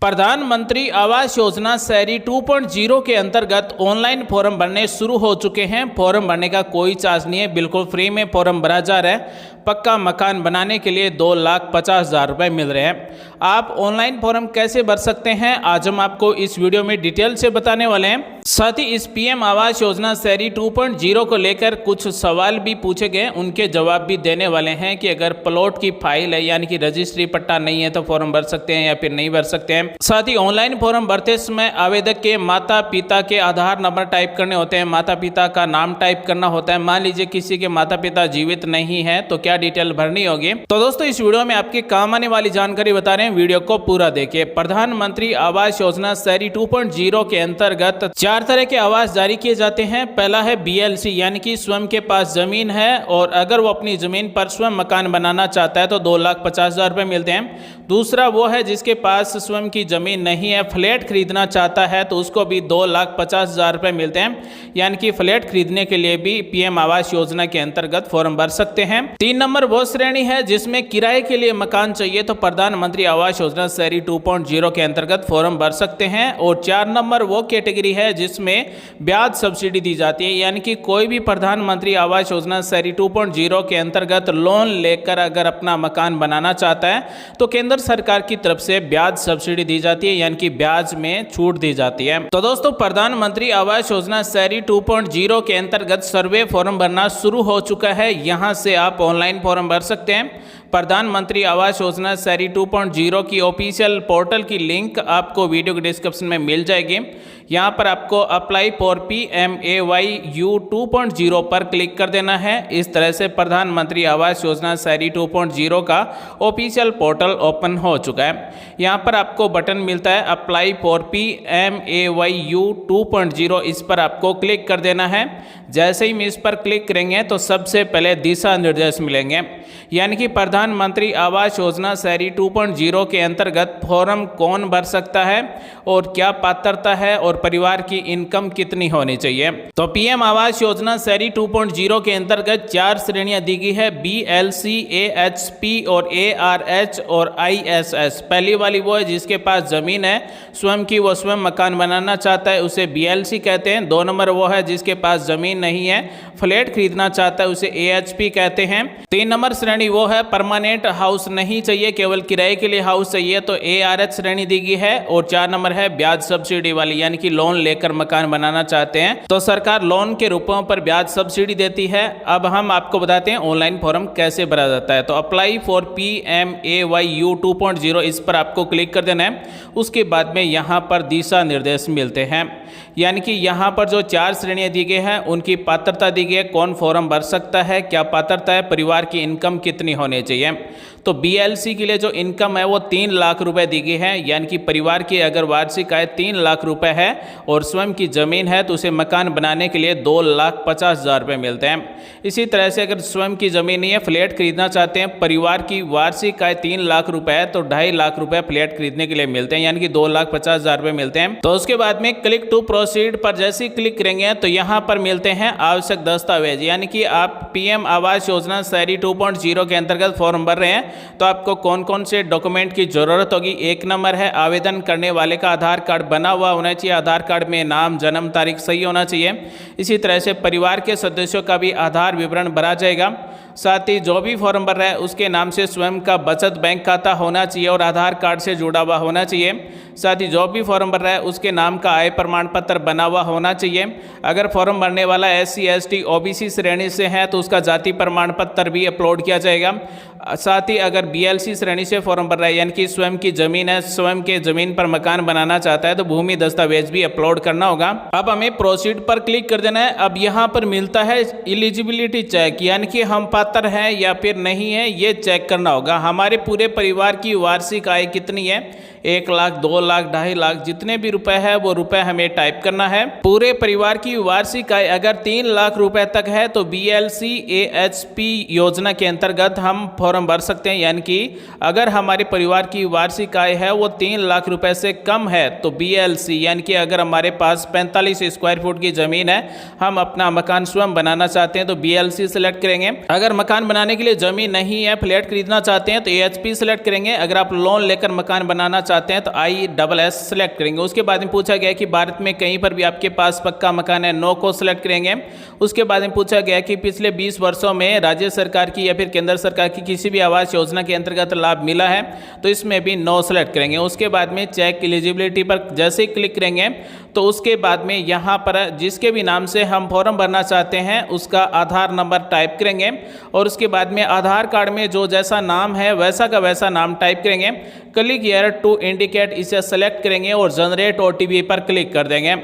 प्रधानमंत्री आवास योजना शहरी 2.0 के अंतर्गत ऑनलाइन फॉर्म भरने शुरू हो चुके हैं। फॉर्म भरने का कोई चार्ज नहीं है, बिल्कुल फ्री में फॉर्म भरा जा रहा है। पक्का मकान बनाने के लिए 2,50,000 रुपये मिल रहे हैं। आप ऑनलाइन फॉर्म कैसे भर सकते हैं, आज हम आपको इस वीडियो में डिटेल से बताने वाले हैं। साथ ही इस पीएम आवास योजना शहरी 2.0 को लेकर कुछ सवाल भी पूछे गए, उनके जवाब भी देने वाले हैं कि अगर प्लॉट की फाइल है यानी कि रजिस्ट्री पट्टा नहीं है तो फॉर्म भर सकते हैं या फिर नहीं भर सकते हैं। साथ ही ऑनलाइन फॉर्म भरते समय आवेदक के माता पिता के आधार नंबर टाइप करने होते हैं, माता पिता का नाम टाइप करना होता है। मान लीजिए किसी के माता पिता जीवित नहीं है तो क्या डिटेल भरनी होगी। तो दोस्तों इस वीडियो में आपके काम आने वाली जानकारी बता रहे हैं, वीडियो को पूरा देखिए। प्रधानमंत्री आवास योजना शहरी 2.0 के अंतर्गत 4 तरह के आवास जारी किए जाते हैं। पहला है BLC यानी कि स्वयं के पास जमीन है और अगर वो अपनी जमीन पर स्वयं मकान बनाना चाहता है तो 2,50,000 रुपये मिलते हैं। दूसरा वो है जिसके पास स्वयं की जमीन नहीं है, फ्लैट खरीदना चाहता है तो उसको भी 2,50,000 रुपये मिलते हैं, यानी कि फ्लैट खरीदने के लिए भी पीएम आवास योजना के अंतर्गत फॉर्म भर सकते हैं। 3 नंबर वो श्रेणी है जिसमें किराए के लिए मकान चाहिए तो प्रधानमंत्री आवास योजना शहरी 2.0 के अंतर्गत फॉर्म भर सकते हैं। और 4 नंबर वो कैटेगरी है जिसमें ब्याज सब्सिडी दी जाती है, यानी कि कोई भी प्रधानमंत्री आवास योजना शहरी 2.0 के अंतर्गत लोन लेकर अगर अपना मकान बनाना चाहता है तो केंद्र सरकार की तरफ से ब्याज सब्सिडी दी जाती है, यानी कि ब्याज में छूट दी जाती है। तो दोस्तों प्रधानमंत्री आवास योजना शहरी 2.0 के अंतर्गत सर्वे फॉर्म भरना शुरू हो चुका है। यहां से आप ऑनलाइन फॉर्म भर सकते हैं। प्रधानमंत्री आवास योजना शहरी 2.0 की ऑफिशियल पोर्टल की लिंक आपको वीडियो के डिस्क्रिप्शन में मिल जाएगी। यहाँ पर आपको अप्लाई फॉर PMAYU 2.0 पर क्लिक कर देना है। इस तरह से प्रधानमंत्री आवास योजना शहरी 2.0 का ऑफिशियल पोर्टल ओपन हो चुका है। यहाँ पर आपको बटन मिलता है अप्लाई फॉर PMAYU 2.0, इस पर आपको क्लिक कर देना है। जैसे ही हम इस पर क्लिक करेंगे तो सबसे पहले दिशा निर्देश मिलेंगे, यानी कि प्रधानमंत्री आवास योजना शहरी 2.0 के अंतर्गत फॉर्म कौन भर सकता है और क्या पात्रता है और परिवार की इनकम कितनी होनी चाहिए। तो पीएम आवास योजना शहरी 2.0 के अंतर्गत 4 श्रेणियां दी गई है, BLC, AHP और ARH और ISS। पहली वाली वो है जिसके पास जमीन है, स्वयं की, वो स्वयं मकान बनाना चाहता है, उसे BLC कहते हैं। 2 नंबर वो है जिसके पास जमीन नहीं है, फ्लैट खरीदना चाहता है, उसे AHP कहते हैं। 3 नंबर श्रेणी वो है परमानेंट हाउस नहीं चाहिए, केवल किराए के लिए हाउस चाहिए तो ARH श्रेणी दी गई है। और 4 नंबर है ब्याज सब्सिडी वाली, यानी कि लोन लेकर मकान बनाना चाहते हैं तो सरकार लोन के रूपों पर ब्याज सब्सिडी देती है। अब हम आपको बताते हैं ऑनलाइन फॉर्म कैसे भरा जाता है। तो अप्लाई फॉर PMAYU 2.0, इस पर आपको क्लिक कर देना है। उसके बाद में यहाँ पर दिशा निर्देश मिलते हैं, यानी कि यहाँ पर जो 4 श्रेणियाँ दी गई हैं उनकी पात्रता दी गई है, कौन फॉर्म भर सकता है, क्या पात्रता है, परिवार की इनकम कितनी होनी चाहिए। तो BLC के लिए जो इनकम है वो 3 लाख रुपए दी गई है, यानी कि परिवार की अगर वार्षिक आय 3 लाख रुपए है और स्वयं की जमीन है तो उसे मकान बनाने के लिए 2,50,000 रुपये मिलते हैं। इसी तरह से अगर स्वयं की जमीन नहीं है, फ्लैट खरीदना चाहते हैं, परिवार की वार्षिक आय 3 लाख रुपए है तो 2.5 लाख रुपए फ्लैट खरीदने के लिए मिलते हैं, यानी कि 2,50,000 रुपये मिलते हैं। तो उसके बाद में क्लिक टू प्रोसीड पर जैसे ही क्लिक करेंगे तो यहाँ पर मिलते हैं आवश्यक दस्तावेज, यानी कि आप पीएम आवास योजना शहरी 2.0 के अंतर्गत फॉर्म भर रहे हैं तो आपको कौन कौन से डॉक्यूमेंट की जरूरत होगी। 1 नंबर है आवेदन करने वाले का आधार कार्ड बना हुआ होना चाहिए, आधार कार्ड में नाम, जन्म तारीख सही होना चाहिए। इसी तरह से परिवार के सदस्यों का भी आधार विवरण भरा जाएगा। साथ ही जो भी फॉर्म भर रहा है उसके नाम से स्वयं का बचत बैंक खाता होना चाहिए और आधार कार्ड से जुड़ा हुआ होना चाहिए। साथ ही जो भी फॉर्म भर रहा है उसके नाम का आय प्रमाण पत्र बना हुआ होना चाहिए। अगर फॉर्म भरने वाला SC, ST, OBC श्रेणी से है तो उसका जाति प्रमाण पत्र भी अपलोड किया जाएगा। साथ ही अगर BLC श्रेणी से फॉर्म भर रहा है, यानी कि स्वयं की जमीन है, स्वयं के जमीन पर मकान बनाना चाहता है तो भूमि दस्तावेज भी अपलोड करना होगा। अब हमें प्रोसीड पर क्लिक कर देना है। अब यहाँ पर मिलता है एलिजिबिलिटी चेक, यानी कि हम पात्र हैं या फिर नहीं है, ये चेक करना होगा। हमारे पूरे परिवार की वार्षिक आय कितनी है, 1 लाख, 2 लाख, 2.5 लाख, जितने भी रुपए है वो रुपए हमें टाइप करना है। पूरे परिवार की वार्षिक आय अगर 3 लाख रुपए तक है तो BLC AHP योजना के अंतर्गत हम फॉर्म भर सकते हैं, यानी कि अगर हमारे परिवार की वार्षिक आय है वो 3 लाख रुपए से कम है तो BLC, यानी कि अगर हमारे पास 45 स्क्वायर फुट की जमीन है, हम अपना मकान स्वयं बनाना चाहते हैं तो BLC सेलेक्ट करेंगे। अगर मकान बनाने के लिए जमीन नहीं है, फ्लैट खरीदना चाहते हैं तो AHP सेलेक्ट करेंगे। अगर आप लोन लेकर मकान बनाना चाहते हैं तो ISS सेलेक्ट करेंगे। उसके बाद में पूछा गया कि भारत में कहीं पर भी आपके पास पक्का मकान है, नो को सिलेक्ट करेंगे। उसके बाद में पूछा गया कि पिछले 20 वर्षों में राज्य सरकार की या फिर केंद्र सरकार की किसी भी आवास योजना के अंतर्गत लाभ मिला है तो इसमें भी नो सेलेक्ट करेंगे। उसके बाद में चेक एलिजिबिलिटी पर जैसे ही क्लिक करेंगे तो उसके बाद में यहाँ पर जिसके भी नाम से हम फॉर्म भरना चाहते हैं उसका आधार नंबर टाइप करेंगे और उसके बाद में आधार कार्ड में जो जैसा नाम है वैसा का वैसा नाम टाइप करेंगे। क्लिक हियर टू इंडिकेट इसे सेलेक्ट करेंगे और जनरेट OTP पर क्लिक कर देंगे।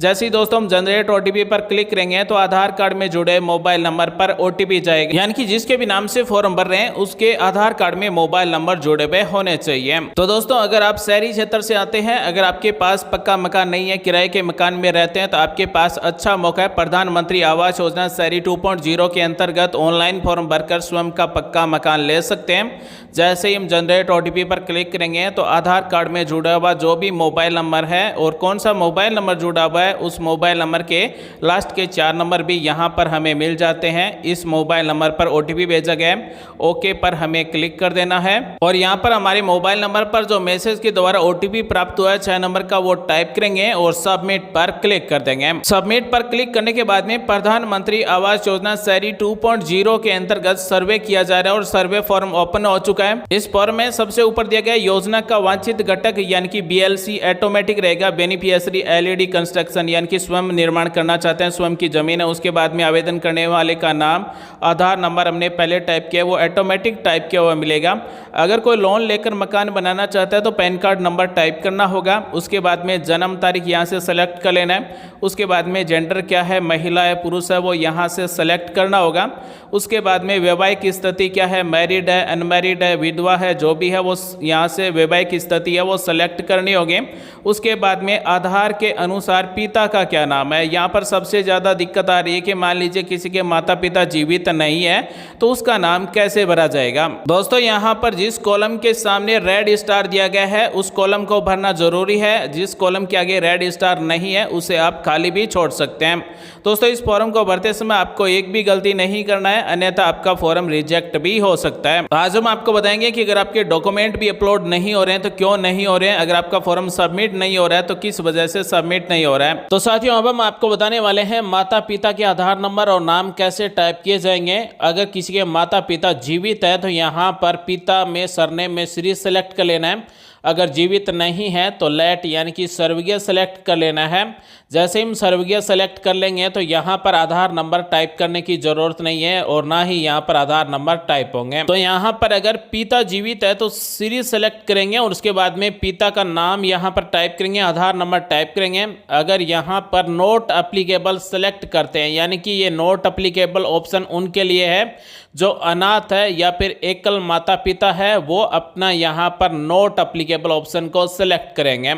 जैसे ही दोस्तों हम जनरेट OTP पर क्लिक करेंगे तो आधार कार्ड में जुड़े मोबाइल नंबर पर OTP जाएगा, यानी कि जिसके भी नाम से फॉर्म भर रहे हैं उसके आधार कार्ड में मोबाइल नंबर जुड़े हुए होने चाहिए। तो दोस्तों अगर आप शहरी क्षेत्र से आते हैं, अगर आपके पास पक्का मकान नहीं है, किराए के मकान में रहते हैं तो आपके पास अच्छा मौका है। प्रधानमंत्री आवास योजना शहरी 2.0 के अंतर्गत ऑनलाइन फॉर्म भरकर स्वयं का पक्का मकान ले सकते हैं। जैसे ही हम जनरेट OTP पर क्लिक करेंगे तो आधार कार्ड में जुड़ा हुआ जो भी मोबाइल नंबर है और कौन सा मोबाइल नंबर जुड़ा हुआ है उस मोबाइल नंबर के लास्ट के 4 नंबर भी यहाँ पर हमें मिल जाते हैं। इस मोबाइल नंबर पर OTP भेजा गया है, ओके पर हमें क्लिक कर देना है और यहाँ पर हमारे मोबाइल नंबर पर जो मैसेज के द्वारा OTP प्राप्त हुआ है 6 नंबर का वो टाइप करेंगे और सबमिट पर क्लिक कर देंगे। सबमिट पर क्लिक करने के बाद में प्रधानमंत्री आवास योजना शहरी 2.0 के अंतर्गत सर्वे किया जा रहा है और सर्वे फॉर्म ओपन हो चुका है। इस फॉर्म में सबसे ऊपर दिया गया योजना का वांछित घटक यानी कि BLC ऑटोमेटिक रहेगा। बेनिफिशियरी LED कंस्ट्रक्शन यानी कि स्वयं निर्माण करना चाहते हैं, स्वयं की जमीन है। उसके बाद में आवेदन करने वाले का नाम, आधार नंबर हमने पहले टाइप किया वो ऑटोमेटिक टाइप किया हुआ मिलेगा। अगर कोई लोन लेकर मकान बनाना चाहता है तो पैन कार्ड नंबर टाइप करना होगा। उसके बाद में जन्म तारीख यहाँ से सेलेक्ट कर लेना है। उसके बाद में जेंडर क्या है, महिला है पुरुष है, वो यहाँ से सेलेक्ट करना होगा। उसके बाद में वैवाहिक स्थिति क्या है, मैरिड है अनमैरिड है विधवा है, जो भी है वो यहाँ से वैवाहिक स्थिति है वो सेलेक्ट करनी होगी। उसके बाद में आधार के अनुसार पिता का क्या नाम है। यहाँ पर सबसे ज़्यादा दिक्कत आ रही है कि मान लीजिए किसी के माता पिता जीवित नहीं है तो उसका नाम कैसे भरा जाएगा। दोस्तों यहाँ पर जिस कॉलम के सामने रेड स्टार दिया गया है उस कॉलम को भरना जरूरी है। जिस कॉलम के आगे रेड स्टार नहीं है उसे आप खाली भी छोड़ सकते हैं। दोस्तों इस फॉर्म को भरते समय आपको एक भी गलती नहीं करना है, अन्यथा आपका फॉर्म रिजेक्ट भी हो सकता है। आज हम आपको बताएंगे कि अगर आपके डॉक्यूमेंट भी अपलोड नहीं हो रहे हैं तो क्यों नहीं हो रहे हैं, अगर आपका फॉर्म सबमिट नहीं हो रहा है तो किस वजह से सबमिट नहीं हो रहा है। तो साथियों अब हम आपको बताने वाले हैं माता पिता के आधार नंबर और नाम कैसे टाइप किए जाएंगे। अगर किसी के माता पिता जीवित है तो यहाँ पर पिता में सरनेम में श्री सेलेक्ट कर लेना है। अगर जीवित नहीं है तो लेट यानी कि स्वर्गीय सेलेक्ट कर लेना है। जैसे हम स्वर्गीय सेलेक्ट कर लेंगे तो यहाँ पर आधार नंबर टाइप करने की ज़रूरत नहीं है और ना ही यहाँ पर आधार नंबर टाइप होंगे। तो यहाँ पर अगर पिता जीवित है तो श्री सेलेक्ट करेंगे और उसके बाद में पिता का नाम यहाँ पर टाइप करेंगे, आधार नंबर टाइप करेंगे। अगर यहाँ पर नॉट एप्लीकेबल सेलेक्ट करते हैं यानी कि ये नॉट एप्लीकेबल ऑप्शन उनके लिए है जो अनाथ है या फिर एकल माता पिता है, वो अपना यहाँ पर नॉट एप्लीकेबल ऑप्शन को सिलेक्ट करेंगे।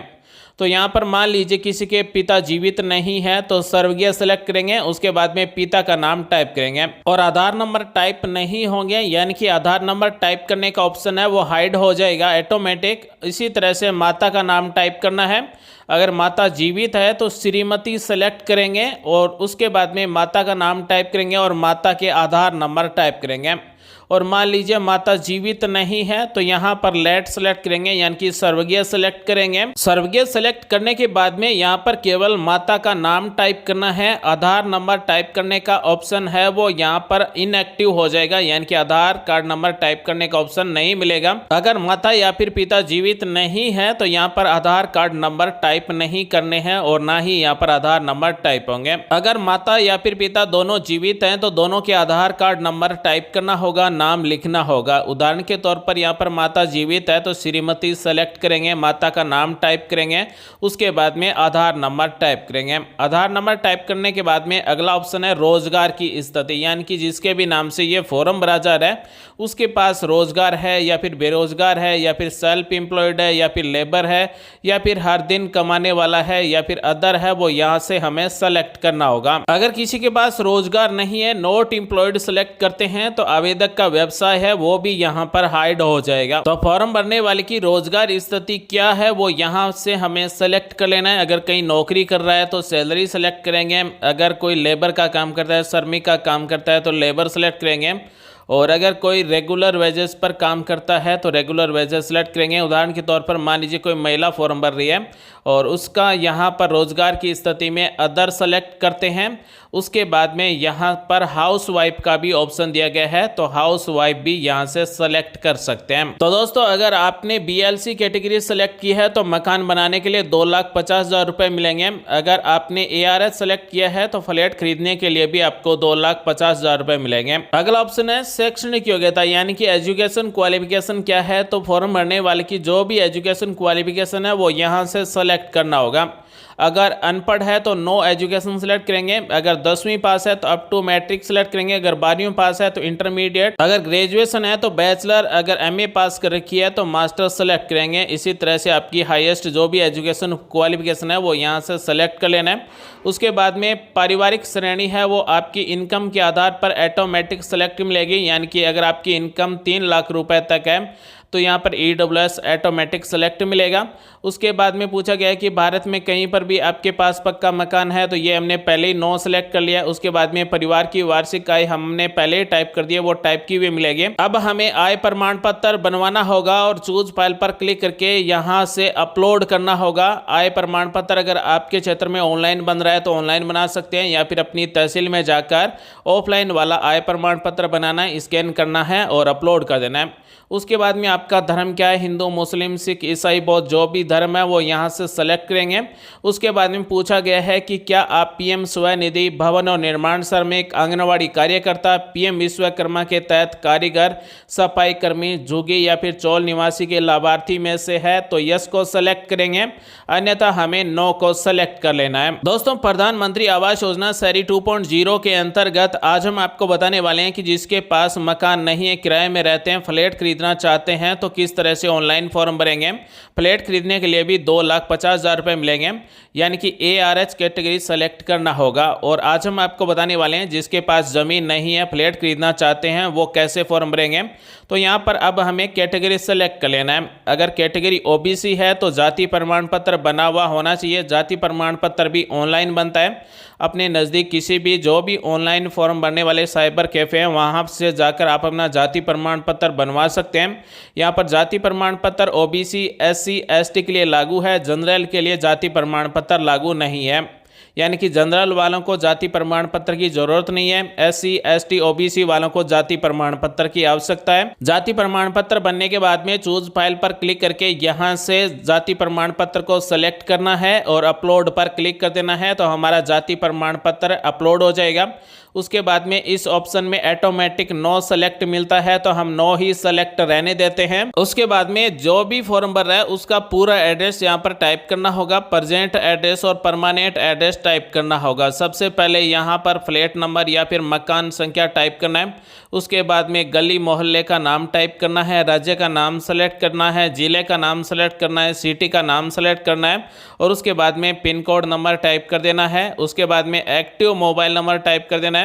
तो यहाँ पर मान लीजिए किसी के पिता जीवित नहीं है तो स्वर्गीय सेलेक्ट करेंगे, उसके बाद में पिता का नाम टाइप करेंगे और आधार नंबर टाइप नहीं होंगे यानी कि आधार नंबर टाइप करने का ऑप्शन है वो हाइड हो जाएगा ऑटोमेटिक। इसी तरह से माता का नाम टाइप करना है। अगर माता जीवित है तो श्रीमती सेलेक्ट करेंगे और उसके बाद में माता का नाम टाइप करेंगे और माता के आधार नंबर टाइप करेंगे। और मान लीजिए माता जीवित नहीं है तो यहाँ पर लेट सेलेक्ट करेंगे यानी कि स्वर्गीय सेलेक्ट करेंगे। स्वर्गीय सेलेक्ट करने के बाद में यहाँ पर केवल माता का नाम टाइप करना है, आधार नंबर टाइप करने का ऑप्शन है वो यहाँ पर इनएक्टिव हो जाएगा यानी कि आधार कार्ड नंबर टाइप करने का ऑप्शन नहीं मिलेगा। अगर माता या फिर पिता जीवित नहीं है तो यहाँ पर आधार कार्ड नंबर टाइप नहीं करने हैं और ना ही यहाँ पर आधार नंबर टाइप होंगे। अगर माता या फिर पिता दोनों जीवित हैं तो दोनों के आधार कार्ड नंबर टाइप करना होगा, नाम लिखना होगा। उदाहरण के तौर पर यहाँ पर माता जीवित है तो श्रीमती सेलेक्ट करेंगे, माता का नाम टाइप करेंगे, उसके बाद में आधार नंबर टाइप करेंगे। आधार नंबर टाइप करने के बाद में अगला ऑप्शन है रोजगार की स्थिति यानी कि जिसके भी नाम से ये फॉर्म भरा जा रहा है उसके पास रोजगार है या फिर बेरोजगार है या फिर सेल्फ एम्प्लॉयड है या फिर लेबर है या फिर हर दिन कमाने वाला है या फिर अदर है, वो यहाँ से हमें सेलेक्ट करना होगा। अगर किसी के पास रोजगार नहीं है, नॉट एम्प्लॉयड सेलेक्ट करते हैं तो आवेदक का व्यवसाय है वो भी यहाँ पर हाइड हो जाएगा। तो फॉर्म भरने वाले की रोजगार स्थिति क्या है वो यहाँ से हमें सेलेक्ट कर लेना है। अगर कहीं नौकरी कर रहा है तो सैलरी सेलेक्ट करेंगे, अगर कोई लेबर का काम करता है, श्रमिक का काम करता है तो लेबर सेलेक्ट करेंगे और अगर कोई रेगुलर वेजेस पर काम करता है तो रेगुलर वेजेस सेलेक्ट करेंगे। उदाहरण के तौर पर मान लीजिए कोई महिला फॉर्म भर रही है और उसका यहाँ पर रोजगार की स्थिति में अदर सेलेक्ट करते हैं। उसके बाद में यहाँ पर हाउस वाइफ का भी ऑप्शन दिया गया है, तो हाउस वाइफ भी यहाँ से सेलेक्ट कर सकते हैं। तो दोस्तों अगर आपने BLC कैटेगरी सेलेक्ट की है तो मकान बनाने के लिए 2,50,000 रुपये मिलेंगे। अगर आपने ARH सेलेक्ट किया है तो फ्लैट खरीदने के लिए भी आपको 2,50,000 रुपये मिलेंगे। अगला ऑप्शन है शैक्षणिक योग्यता, यानी कि एजुकेशन क्वालिफिकेशन क्या है। तो फॉर्म भरने वाले की जो भी एजुकेशन क्वालिफिकेशन है वो यहाँ से सेलेक्ट करना होगा। अगर अनपढ़ है तो नो एजुकेशन सेलेक्ट करेंगे, अगर 10वीं पास है तो अप टू मैट्रिक सेलेक्ट करेंगे, अगर 12वीं पास है तो इंटरमीडिएट, अगर ग्रेजुएशन है तो बैचलर, अगर MA पास कर रखी है तो मास्टर सेलेक्ट करेंगे। इसी तरह से आपकी हाईएस्ट जो भी एजुकेशन क्वालिफिकेशन है वो यहाँ से सेलेक्ट कर लेना है। उसके बाद में पारिवारिक श्रेणी है वो आपकी इनकम के आधार पर ऑटोमेटिक सेलेक्ट मिलेगी, यानी कि अगर आपकी इनकम 3 लाख रुपए तक है तो यहाँ पर EWS ऑटोमेटिक सेलेक्ट मिलेगा। उसके बाद में पूछा गया है कि भारत में कहीं पर भी आपके पास पक्का मकान है, तो ये हमने पहले ही नो सेलेक्ट कर लिया। उसके बाद में परिवार की वार्षिक आय हमने पहले ही टाइप कर दिया, वो टाइप की हुई मिलेगी। अब हमें आय प्रमाण पत्र बनवाना होगा और चूज फाइल पर क्लिक करके यहाँ से अपलोड करना होगा। आय प्रमाण पत्र अगर आपके क्षेत्र में ऑनलाइन बन रहा है तो ऑनलाइन बना सकते हैं, या फिर अपनी तहसील में जाकर ऑफलाइन वाला आय प्रमाण पत्र बनाना है, स्कैन करना है और अपलोड कर देना है। उसके बाद में आपका धर्म क्या है, हिंदू, मुस्लिम, सिख, ईसाई, बौद्ध, जो भी धर्म है वो यहाँ से सेलेक्ट करेंगे। उसके बाद में पूछा गया है कि क्या आप PM स्वनिधि, भवन और निर्माण श्रमिक, आंगनवाड़ी कार्यकर्ता, PM विश्वकर्मा के तहत कारीगर, सफाई कर्मी, झुग्गी या फिर चौल निवासी के लाभार्थी में से है, तो यस को सेलेक्ट करेंगे, अन्यथा हमें नो को सेलेक्ट कर लेना है। दोस्तों प्रधानमंत्री आवास योजना शहरी 2.0 के अंतर्गत आज हम आपको बताने वाले हैं कि जिसके पास मकान नहीं है, किराए में रहते हैं, फ्लैट खरीदना चाहते हैं तो किस तरह से ऑनलाइन फॉर्म भरेंगे। फ्लैट खरीदने के लिए भी 2,50,000 रुपये मिलेंगे, यानी कि ARH कैटेगरी सेलेक्ट करना होगा। और आज हम आपको बताने वाले हैं जिसके पास ज़मीन नहीं है, फ्लैट खरीदना चाहते हैं, वो कैसे फॉर्म भरेंगे। तो यहाँ पर अब हमें कैटेगरी सेलेक्ट कर लेना है। अगर कैटेगरी OBC है तो जाति प्रमाण पत्र बना हुआ होना चाहिए। जाति प्रमाण पत्र भी ऑनलाइन बनता है। अपने नज़दीक किसी भी जो भी ऑनलाइन फॉर्म भरने वाले साइबर कैफ़े हैं वहाँ से जाकर आप अपना जाति प्रमाण पत्र बनवा सकते हैं। यहाँ पर जाति प्रमाण पत्र OBC, SC, ST के लिए लागू है, जनरल के लिए जाति प्रमाण पत्र लागू नहीं है। यानी कि जनरल वालों को जाति प्रमाण पत्र की जरूरत नहीं है, SC, ST, OBC वालों को जाति प्रमाण पत्र की आवश्यकता है। जाति प्रमाण पत्र बनने के बाद में चूज फाइल पर क्लिक करके यहाँ से जाति प्रमाण पत्र को सेलेक्ट करना है और अपलोड पर क्लिक कर देना है, तो हमारा जाति प्रमाण पत्र अपलोड हो जाएगा। उसके बाद में इस ऑप्शन में ऑटोमेटिक नो सेलेक्ट मिलता है, तो हम नो ही सेलेक्ट रहने देते हैं। उसके बाद में जो भी फॉर्म भर रहा है उसका पूरा एड्रेस यहाँ पर टाइप करना होगा, प्रेजेंट एड्रेस और परमानेंट एड्रेस टाइप करना होगा। सबसे पहले यहाँ पर फ्लैट नंबर या फिर मकान संख्या टाइप करना है। उसके बाद में गली मोहल्ले का नाम टाइप करना है, राज्य का नाम सेलेक्ट करना है, जिले का नाम सेलेक्ट करना है, सिटी का नाम सेलेक्ट करना है और उसके बाद में पिन कोड नंबर टाइप कर देना है। उसके बाद में एक्टिव मोबाइल नंबर टाइप कर देना है।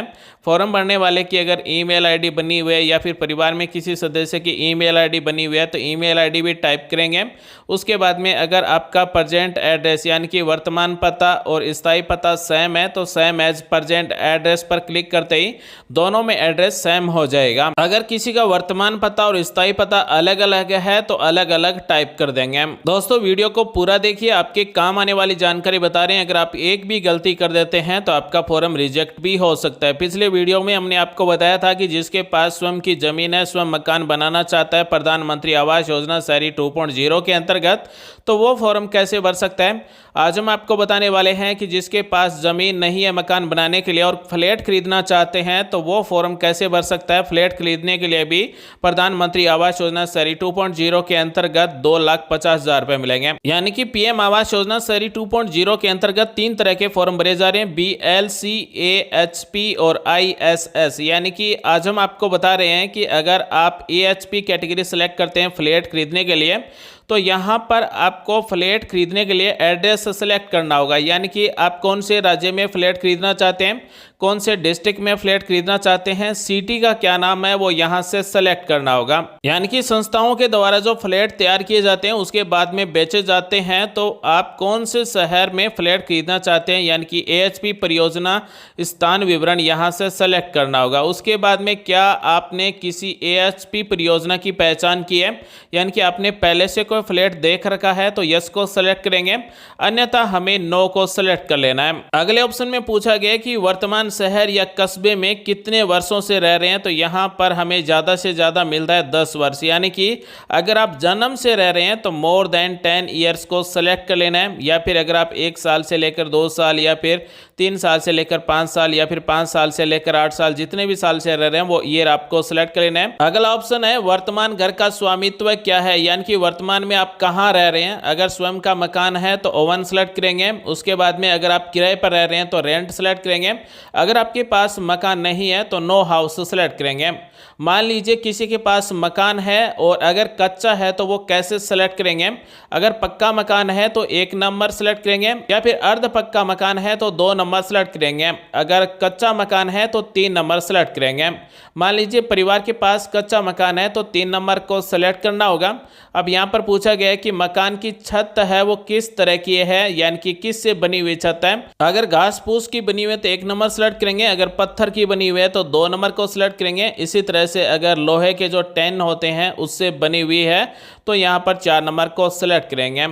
फॉर्म भरने वाले की अगर ईमेल आईडी बनी हुई है या फिर परिवार में किसी सदस्य की ईमेल आईडी बनी हुई है तो ईमेल आईडी भी टाइप करेंगे। उसके बाद में अगर आपका प्रेजेंट एड्रेस यानी कि वर्तमान पता और स्थायी पता सेम है तो सेम एज प्रेजेंट एड्रेस पर क्लिक करते ही दोनों में एड्रेस सेम हो जाएगा। अगर किसी का वर्तमान पता और स्थायी पता अलग अलग है तो अलग अलग टाइप कर देंगे। दोस्तों वीडियो को पूरा देखिए, आपके काम आने वाली जानकारी बता रहे हैं। अगर आप एक भी गलती कर देते हैं तो आपका फॉर्म रिजेक्ट भी हो सकता है। पिछले वीडियो में हमने आपको बताया था कि जिसके पास स्वयं की जमीन है, स्वयं मकान बनाना चाहता है प्रधानमंत्री आवास योजना शहरी 2.0 के अंतर्गत, तो वो फॉर्म कैसे भर सकता है। आज हम आपको बताने वाले हैं कि जिसके पास जमीन नहीं है मकान बनाने के लिए और फ्लैट खरीदना चाहते हैं तो वो फॉर्म कैसे भर सकता है। फ्लैट खरीदने के लिए भी प्रधानमंत्री आवास योजना शहरी 2.0 के अंतर्गत 2,50,000 रुपए मिलेंगे। यानी कि PM आवास योजना शहरी 2.0 के अंतर्गत 3 तरह के फॉर्म भरे जा रहे हैं, BLC, AHP और ISS। यानी कि आज हम आपको बता रहे हैं कि अगर आप AHP कैटेगरी सेलेक्ट करते हैं फ्लैट खरीदने के लिए तो यहाँ पर आपको फ्लैट खरीदने के लिए एड्रेस सेलेक्ट करना होगा। यानी कि आप कौन से राज्य में फ्लैट खरीदना चाहते हैं, कौन से डिस्ट्रिक्ट में फ्लैट खरीदना चाहते हैं, सिटी का क्या नाम है, वो यहाँ से सेलेक्ट करना होगा। यानी कि संस्थाओं के द्वारा जो फ्लैट तैयार किए जाते हैं उसके बाद में बेचे जाते हैं, तो आप कौन से शहर में फ्लैट खरीदना चाहते हैं, यानी कि AHP परियोजना स्थान विवरण यहाँ से सेलेक्ट करना होगा। उसके बाद में क्या आपने किसी AHP परियोजना की पहचान की है, यानी कि आपने पहले से कोई फ्लैट देख रखा है, तो यस को सेलेक्ट करेंगे, अन्यथा हमें नो को सेलेक्ट कर लेना है। अगले ऑप्शन में पूछा गया कि वर्तमान शहर या कस्बे में कितने वर्षों से रह रहे हैं, तो यहाँ पर हमें ज़्यादा से ज़्यादा मिलता है 10 वर्ष, यानी कि अगर आप जन्म से रह रहे हैं तो मोर देन 10 ईयर्स को सेलेक्ट कर लेना है, या फिर अगर आप 1 साल से लेकर 2 साल या फिर 3 साल से लेकर 5 साल या फिर 5 साल से लेकर 8 साल, जितने भी साल से रह रहे हैं वो ईयर आपको सेलेक्ट कर लेना है। अगला ऑप्शन है वर्तमान घर का स्वामित्व क्या है, यानी कि वर्तमान में आप कहाँ रह रहे हैं। अगर स्वयं का मकान है तो ओवन सेलेक्ट करेंगे। उसके बाद में अगर आप किराए पर रह रहे हैं तो रेंट सेलेक्ट करेंगे। अगर आपके पास मकान नहीं है तो नो हाउस सेलेक्ट करेंगे। मान लीजिए किसी के पास मकान है और अगर कच्चा है तो वो कैसे सेलेक्ट करेंगे। अगर पक्का मकान है तो 1 नंबर सेलेक्ट करेंगे, या फिर अर्ध पक्का मकान है तो 2 नंबर सेलेक्ट करेंगे। अगर कच्चा मकान है तो 3 नंबर सेलेक्ट करेंगे। मान लीजिए परिवार के पास कच्चा मकान है तो 3 नंबर को सेलेक्ट करना होगा। अब यहाँ पर पूछा गया है कि मकान की छत है वो किस तरह की है, यानी कि किस से बनी हुई छत है। अगर घास फूस की बनी हुई है तो 1 नंबर सेलेक्ट करेंगे। अगर पत्थर की बनी हुई है तो 2 नंबर को सिलेक्ट करेंगे। इसी तरह से अगर लोहे के जो टेन होते हैं उससे बनी हुई है तो यहाँ पर 4 नंबर को सिलेक्ट करेंगे।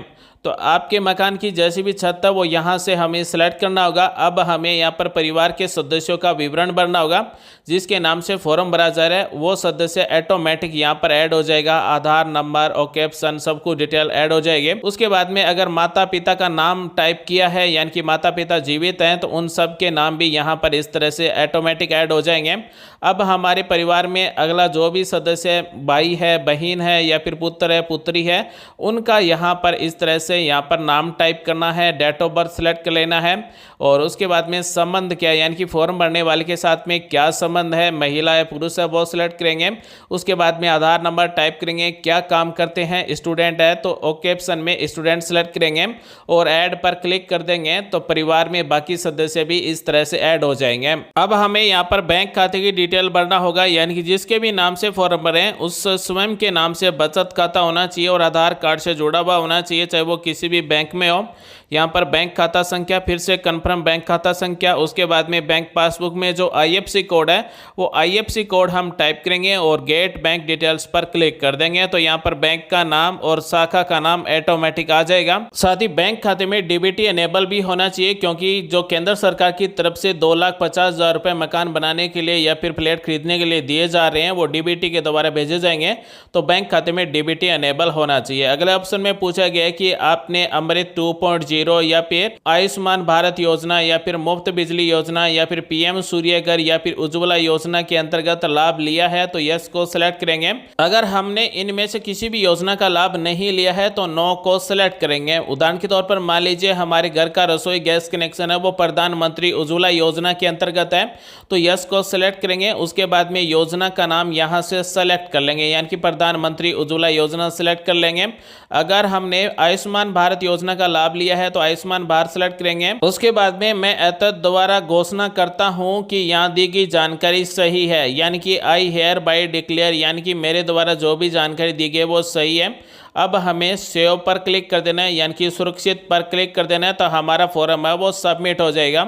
तो आपके मकान की जैसी भी छत है वो यहाँ से हमें सेलेक्ट करना होगा। अब हमें यहाँ पर परिवार के सदस्यों का विवरण भरना होगा। जिसके नाम से फॉर्म भरा जा रहा है वो सदस्य ऑटोमेटिक यहाँ पर ऐड हो जाएगा। आधार नंबर और कैप्शन सब कुछ डिटेल ऐड हो जाएगी। उसके बाद में अगर माता पिता का नाम टाइप किया है, यानी कि माता पिता जीवित हैं, तो उन सब के नाम भी यहाँ पर इस तरह से ऑटोमेटिक ऐड हो जाएंगे। अब हमारे परिवार में अगला जो भी सदस्य भाई है, बहन है या फिर पुत्र है, पुत्री है, उनका यहाँ पर इस तरह से यहाँ पर नाम टाइप करना है। डेट ऑफ बर्थ सेलेक्ट कर लेना है और उसके बाद में संबंध क्या है, यानी कि फॉर्म भरने वाले के साथ में क्या संबंध है, महिला है पुरुष है, वो सिलेक्ट करेंगे। उसके बाद में आधार नंबर टाइप करेंगे। क्या काम करते हैं, स्टूडेंट है तो ऑक्यूपेशन में स्टूडेंट सेलेक्ट करेंगे और ऐड पर क्लिक कर देंगे तो परिवार में बाकी सदस्य भी इस तरह से ऐड हो जाएंगे। अब हमें यहाँ पर बैंक खाते की डिटेल भरना होगा, यानी कि जिसके भी नाम से फॉर्म भरें उस स्वयं के नाम से बचत खाता होना चाहिए और आधार कार्ड से जुड़ा हुआ होना चाहिए, चाहे वो किसी भी बैंक में हो। यहाँ पर बैंक खाता संख्या, फिर से कंफर्म बैंक खाता संख्या, उसके बाद में बैंक पासबुक में जो IFSC कोड है वो IFSC कोड हम टाइप करेंगे और गेट बैंक डिटेल्स पर क्लिक कर देंगे तो यहाँ पर बैंक का नाम और शाखा का नाम ऑटोमेटिक आ जाएगा। साथ ही बैंक खाते में DBT एनेबल भी होना चाहिए, क्योंकि जो केंद्र सरकार की तरफ से 2,50,000 रुपये मकान बनाने के लिए या फिर फ्लैट खरीदने के लिए दिए जा रहे हैं वो DBT के द्वारा भेजे जाएंगे, तो बैंक खाते में DBT एनेबल होना चाहिए। अगले ऑप्शन में पूछा गया है कि आपने अमृत 2.0 या फिर आयुष्मान भारत योजना या फिर मुफ्त बिजली योजना या फिर PM सूर्य घर या फिर उज्ज्वला योजना के अंतर्गत लाभ लिया है तो यस को सिलेक्ट करेंगे। अगर हमने इनमें से किसी भी योजना का लाभ नहीं लिया है तो नो को सिलेक्ट करेंगे। उदाहरण के तौर पर मान लीजिए हमारे घर का रसोई गैस कनेक्शन है वो प्रधानमंत्री उज्ज्वला योजना के अंतर्गत है तो यस को सिलेक्ट करेंगे। उसके बाद में योजना का नाम यहाँ से सेलेक्ट कर लेंगे, यानी कि प्रधानमंत्री उज्ज्वला योजना सेलेक्ट कर लेंगे। अगर हमने आयुष्मान भारत योजना का लाभ लिया है तो आयुष्मान भारत सेलेक्ट करेंगे। उसके बाद में मैं एतद द्वारा घोषणा करता हूं कि यहाँ दी गई जानकारी सही है, यानी कि आई हेयर बाय डिक्लेयर, यानी कि मेरे द्वारा जो भी जानकारी दी गई वो सही है। अब हमें सेव पर क्लिक कर देना है, यानी कि सुरक्षित पर क्लिक कर देना है तो हमारा फॉर्म है वो सबमिट हो जाएगा।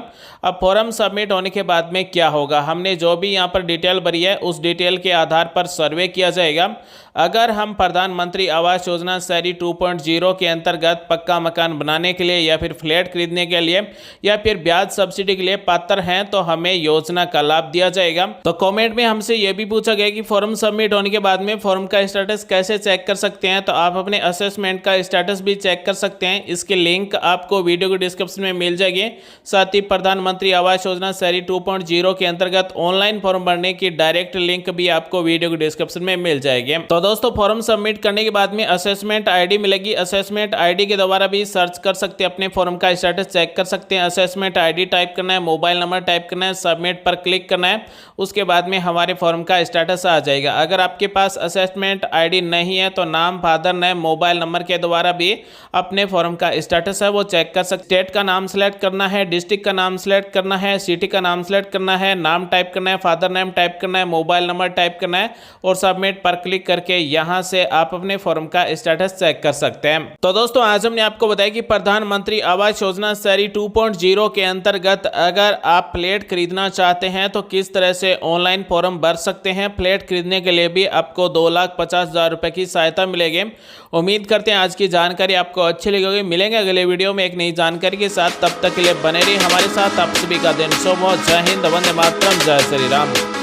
अब फॉर्म सबमिट होने के बाद में क्या होगा, हमने जो भी यहाँ पर डिटेल भरी है उस डिटेल के आधार पर सर्वे किया जाएगा। अगर हम प्रधानमंत्री आवास योजना शहरी 2.0 के अंतर्गत पक्का मकान बनाने के लिए या फिर फ्लैट खरीदने के लिए या फिर ब्याज सब्सिडी के लिए पात्र हैं तो हमें योजना का लाभ दिया जाएगा। तो कमेंट में हमसे यह भी पूछा गया कि फॉर्म सबमिट होने के बाद में फॉर्म का स्टेटस कैसे चेक कर सकते हैं, तो आप अपने असेसमेंट का स्टेटस भी चेक कर सकते हैं। इसके लिंक आपको वीडियो के डिस्क्रिप्शन में मिल जाएगी। साथ ही प्रधानमंत्री आवास योजना शहरी 2.0 के अंतर्गत ऑनलाइन फॉर्म भरने की डायरेक्ट लिंक भी आपको वीडियो के डिस्क्रिप्शन में मिल जाएगी। तो दोस्तों फॉर्म सबमिट करने के बाद में असेसमेंट आईडी मिलेगी। असेसमेंट आईडी के द्वारा भी सर्च कर सकते हैं, अपने फॉर्म का स्टेटस चेक कर सकते हैं। असेसमेंट आईडी टाइप करना है, मोबाइल नंबर टाइप करना है, सबमिट पर क्लिक करना है, उसके बाद में हमारे फॉर्म का स्टेटस आ जाएगा। अगर आपके पास असेसमेंट आईडी नहीं है तो नाम, फादर नेम, मोबाइल नंबर के द्वारा भी अपने फॉर्म का स्टेटस है वो चेक कर सकते। स्टेट का नाम सेलेक्ट करना है, डिस्ट्रिक्ट का नाम सेलेक्ट करना है, सिटी का नाम सेलेक्ट करना है, नाम टाइप करना है, फादर नेम टाइप करना है, मोबाइल नंबर टाइप करना है और सबमिट पर क्लिक करके यहां से आप अपने फॉर्म का स्टेटस चेक कर सकते हैं। तो दोस्तों आज हमने आपको बताया कि प्रधानमंत्री आवास योजना शहरी 2.0 के अंतर्गत अगर आप फ्लैट खरीदना चाहते हैं तो किस तरह से ऑनलाइन फॉर्म भर सकते हैं। फ्लैट खरीदने के लिए भी आपको 2,50,000 रुपए की सहायता मिलेगी। उम्मीद करते हैं आज की जानकारी आपको अच्छी लगी होगी। मिलेंगे अगले वीडियो में एक नई जानकारी के साथ, तब तक के लिए बने रहिए हमारे साथ। आप सभी का दिन शुभ हो। जय हिंद, वंदे मातरम, जय श्री राम।